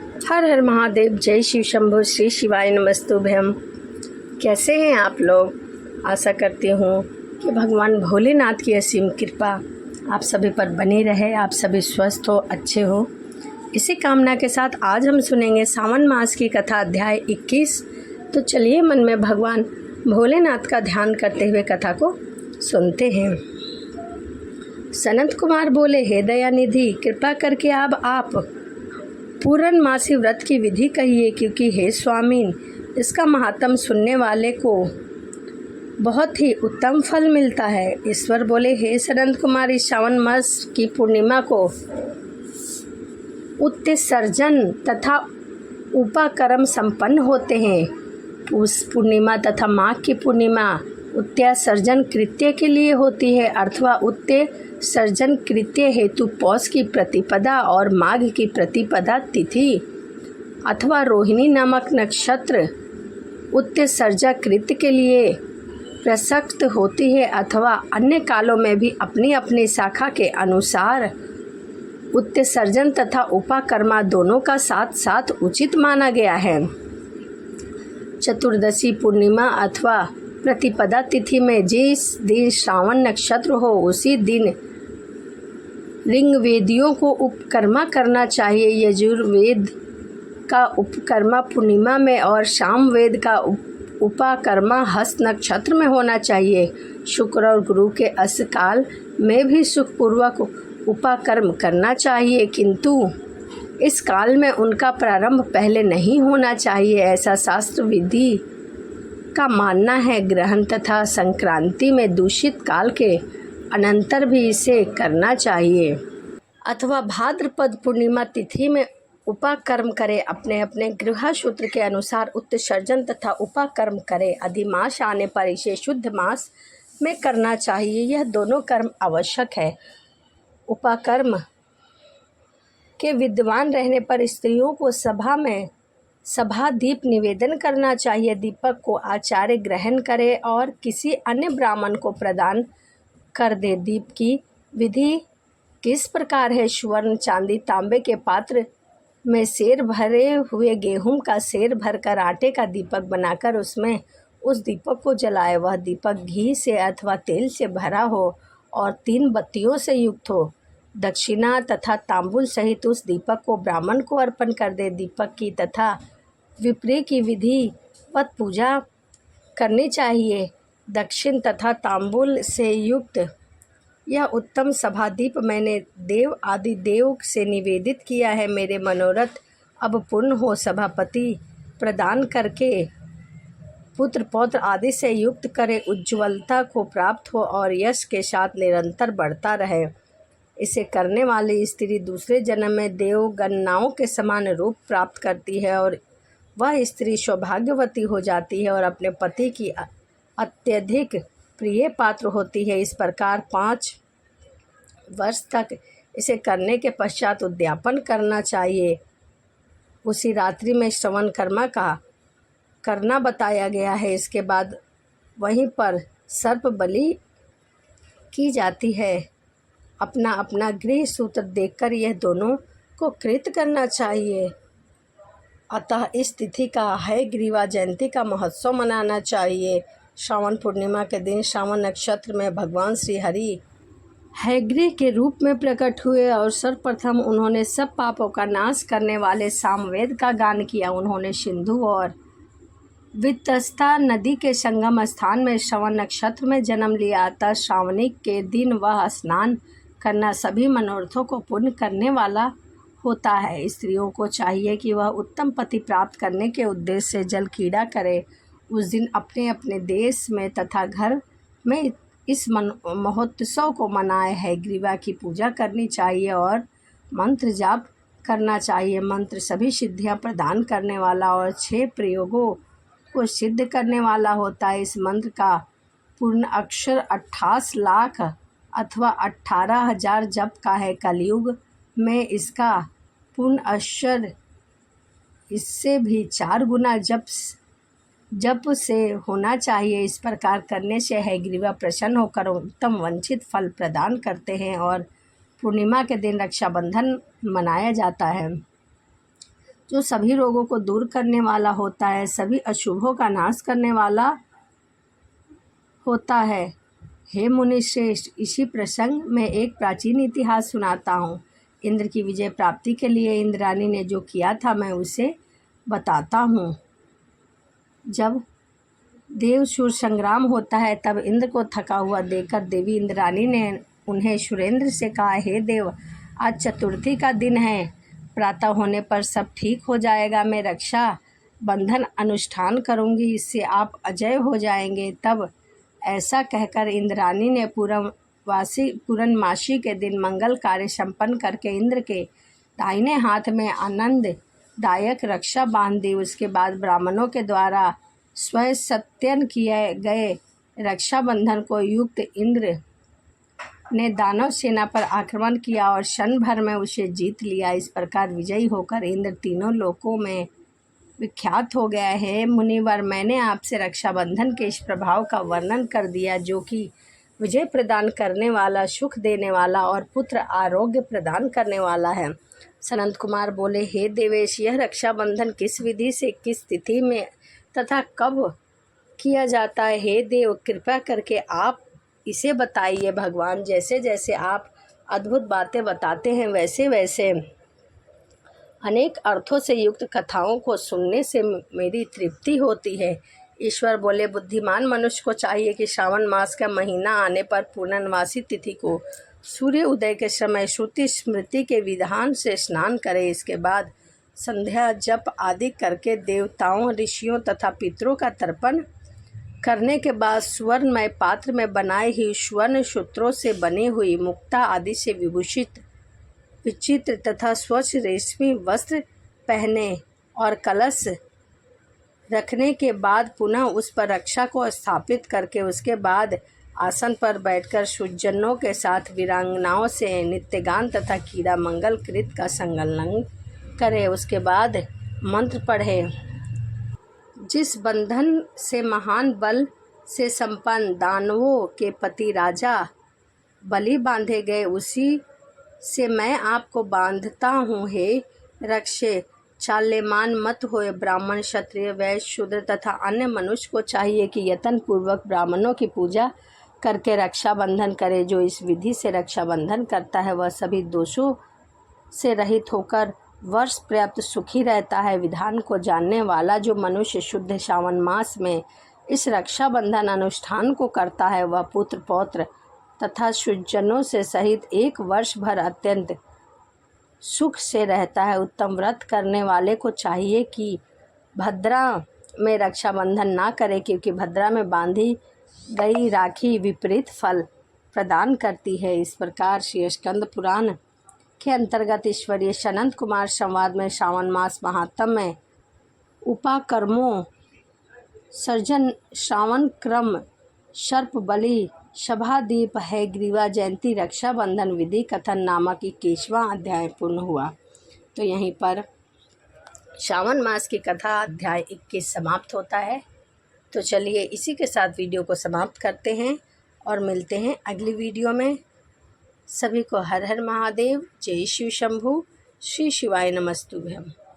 हर हर महादेव, जय शिव शंभो, श्री शिवाय नमस्तुभ्यम। कैसे हैं आप लोग? आशा करती हूँ कि भगवान भोलेनाथ की असीम कृपा आप सभी पर बनी रहे, आप सभी स्वस्थ हो, अच्छे हो। इसी कामना के साथ आज हम सुनेंगे सावन मास की कथा अध्याय 21। तो चलिए मन में भगवान भोलेनाथ का ध्यान करते हुए कथा को सुनते हैं। सनत कुमार बोले, हे दयानिधि, कृपा करके अब आप पूर्णमासी व्रत की विधि कहिए, क्योंकि हे स्वामीन, इसका महात्म सुनने वाले को बहुत ही उत्तम फल मिलता है। ईश्वर बोले, हे सनत कुमार, इस श्रावण मास की पूर्णिमा को उत्सर्जन तथा उपाकर्म संपन्न होते हैं। उस पूर्णिमा तथा माघ की पूर्णिमा उत्सर्जन कृत्य के लिए होती है, अथवा उत्सर्जन कृत्य हेतु पौष की प्रतिपदा और माघ की प्रतिपदा तिथि अथवा रोहिणी नामक नक्षत्र उत्सर्जन कृत्य के लिए प्रसक्त होती है, अथवा अन्य कालों में भी अपनी अपनी शाखा के अनुसार उत्सर्जन तथा उपाकर्मा दोनों का साथ साथ उचित माना गया है। चतुर्दशी पूर्णिमा अथवा प्रतिपदा तिथि में जिस दिन श्रावण नक्षत्र हो, उसी दिन ऋग्वेदियों को उपकर्मा करना चाहिए। यजुर्वेद का उपकर्मा पूर्णिमा में और सामवेद का उपाकर्मा हस्त नक्षत्र में होना चाहिए। शुक्र और गुरु के अस्तकाल में भी सुखपूर्वक उपाकर्म करना चाहिए, किंतु इस काल में उनका प्रारंभ पहले नहीं होना चाहिए, ऐसा शास्त्र विधि का मानना है। ग्रहण तथा संक्रांति में दूषित काल के अनंतर भी इसे करना चाहिए, अथवा भाद्रपद पूर्णिमा तिथि में उपाकर्म करे। अपने अपने गृह सूत्र के अनुसार उत्सर्जन तथा उपाकर्म करे। अधिमास आने पर इसे शुद्ध मास में करना चाहिए। यह दोनों कर्म आवश्यक है। उपाकर्म के विद्वान रहने पर स्त्रियों को सभा में सभा दीप निवेदन करना चाहिए। दीपक को आचार्य ग्रहण करे और किसी अन्य ब्राह्मण को प्रदान कर दे। दीप की विधि किस प्रकार है? स्वर्ण, चांदी, तांबे के पात्र में सेर भरे हुए गेहूं का सेर भरकर आटे का दीपक बनाकर उसमें उस दीपक को जलाए। वह दीपक घी से अथवा तेल से भरा हो और 3 बत्तियों से युक्त हो। दक्षिणा तथा तांबुल सहित उस दीपक को ब्राह्मण को अर्पण कर दे। दीपक की तथा विप्री की विधि वत पूजा करनी चाहिए। दक्षिण तथा तांबुल से युक्त यह उत्तम सभादीप मैंने देव आदि देव से निवेदित किया है। मेरे मनोरथ अब पूर्ण हो। सभापति प्रदान करके पुत्र पौत्र आदि से युक्त करे, उज्ज्वलता को प्राप्त हो और यश के साथ निरंतर बढ़ता रहे। इसे करने वाली स्त्री दूसरे जन्म में देवगन्नाओं के समान रूप प्राप्त करती है और वह स्त्री सौभाग्यवती हो जाती है और अपने पति की अत्यधिक प्रिय पात्र होती है। इस प्रकार 5 वर्ष तक इसे करने के पश्चात उद्यापन करना चाहिए। उसी रात्रि में श्रवण कर्मा का करना बताया गया है। इसके बाद वहीं पर सर्प बलि की जाती है। अपना अपना गृह सूत्र देखकर यह दोनों को कृत करना चाहिए। अतः इस तिथि का हयग्रीवा जयंती का महोत्सव मनाना चाहिए। श्रावण पूर्णिमा के दिन श्रावण नक्षत्र में भगवान श्री हरि हयग्रीव के रूप में प्रकट हुए और सर्वप्रथम उन्होंने सब पापों का नाश करने वाले सामवेद का गान किया। उन्होंने सिंधु और वितस्ता नदी के संगम स्थान में श्रवण नक्षत्र में जन्म लिया। अतः श्रावणी के दिन वह स्नान करना सभी मनोरथों को पूर्ण करने वाला होता है। स्त्रियों को चाहिए कि वह उत्तम पति प्राप्त करने के उद्देश्य से जल क्रीड़ा करे। उस दिन अपने अपने देश में तथा घर में इस महोत्सव को मनाए। हयग्रीवा की पूजा करनी चाहिए और मंत्र जाप करना चाहिए। मंत्र सभी सिद्धियां प्रदान करने वाला और 6 प्रयोगों को सिद्ध करने वाला होता है। इस मंत्र का पूर्ण अक्षर 28 लाख अथवा 18,000 जप का है। कलयुग में इसका पूर्ण अक्षर इससे भी 4 गुना जप से होना चाहिए। इस प्रकार करने से हयग्रीवा प्रसन्न होकर उत्तम वंचित फल प्रदान करते हैं और पूर्णिमा के दिन रक्षाबंधन मनाया जाता है। जो सभी रोगों को दूर करने वाला होता है, सभी अशुभों का नाश करने वाला होता है। हे मुनि श्रेष्ठ, इसी प्रसंग में एक प्राचीन इतिहास सुनाता हूँ। इंद्र की विजय प्राप्ति के लिए इंद्राणी ने जो किया था मैं उसे बताता हूँ। जब देवशूर संग्राम होता है तब इंद्र को थका हुआ देखकर देवी इंद्राणी ने उन्हें सुरेंद्र से कहा, हे देव, आज चतुर्थी का दिन है, प्रातः होने पर सब ठीक हो जाएगा। मैं रक्षा बंधन अनुष्ठान करूंगी, इससे आप अजय हो जाएंगे। तब ऐसा कहकर इंद्राणी ने पूर्णमासी के दिन मंगल कार्य संपन्न करके इंद्र के दाहिने हाथ में आनंददायक रक्षा बांध दी। उसके बाद ब्राह्मणों के द्वारा स्वयं सत्यन किए गए रक्षाबंधन को युक्त इंद्र ने दानव सेना पर आक्रमण किया और क्षण भर में उसे जीत लिया। इस प्रकार विजयी होकर इंद्र तीनों लोकों में विख्यात हो गया है। मुनिवर, मैंने आपसे रक्षाबंधन के इस प्रभाव का वर्णन कर दिया, जो कि विजय प्रदान करने वाला, सुख देने वाला और पुत्र आरोग्य प्रदान करने वाला है। सनंत कुमार बोले, हे देवेश, यह रक्षाबंधन किस विधि से, किस तिथि में तथा कब किया जाता है? हे देव, कृपया करके आप इसे बताइए। भगवान, जैसे जैसे आप अद्भुत बातें बताते हैं वैसे वैसे अनेक अर्थों से युक्त कथाओं को सुनने से मेरी तृप्ति होती है। ईश्वर बोले, बुद्धिमान मनुष्य को चाहिए कि श्रावण मास का महीना आने पर पूर्णमासी तिथि को सूर्य उदय के समय श्रुति स्मृति के विधान से स्नान करे। इसके बाद संध्या जप आदि करके देवताओं, ऋषियों तथा पितरों का तर्पण करने के बाद सुवर्णमय पात्र में बनाए हुई स्वर्ण सूत्रों से बनी हुई मुक्ता आदि से विभूषित विचित्र तथा स्वच्छ रेशमी वस्त्र पहने और कलश रखने के बाद पुनः उस पर रक्षा को स्थापित करके उसके बाद आसन पर बैठकर सुजनों के साथ वीरांगनाओं से नित्यगान तथा कीड़ा मंगल कृत का संकलन करे। उसके बाद मंत्र पढ़े। जिस बंधन से महान बल से संपन्न दानवों के पति राजा बलि बांधे गए, उसी से मैं आपको बांधता हूँ। हे रक्षे, चाल्यमान मत होए। ब्राह्मण, क्षत्रिय, वैश्य, शूद्र तथा अन्य मनुष्य को चाहिए कि यत्न पूर्वक ब्राह्मणों की पूजा करके रक्षाबंधन करे। जो इस विधि से रक्षाबंधन करता है वह सभी दोषों से रहित होकर वर्ष पर्याप्त सुखी रहता है। विधान को जानने वाला जो मनुष्य शुद्ध श्रावण मास में इस रक्षाबंधन अनुष्ठान को करता है वह पुत्र पौत्र तथा सुजनों से सहित एक वर्ष भर अत्यंत सुख से रहता है। उत्तम व्रत करने वाले को चाहिए कि भद्रा में रक्षाबंधन ना करे, क्योंकि भद्रा में बांधी गई राखी विपरीत फल प्रदान करती है। इस प्रकार श्री स्कंद पुराण के अंतर्गत ईश्वरीय सनंत कुमार संवाद में श्रावण मास महात्म में उपाकर्मों, सर्जन, श्रावण क्रम, सर्प बलि, सभादीप, हयग्रीवा जयंती, रक्षाबंधन विधि कथन नामक 21वां अध्याय पूर्ण हुआ। तो यहीं पर श्रावण मास की कथा अध्याय 21 समाप्त होता है। तो चलिए इसी के साथ वीडियो को समाप्त करते हैं और मिलते हैं अगली वीडियो में। सभी को हर हर महादेव, जय शिव शंभु, श्री शिवाय नमस्तुभ्यम।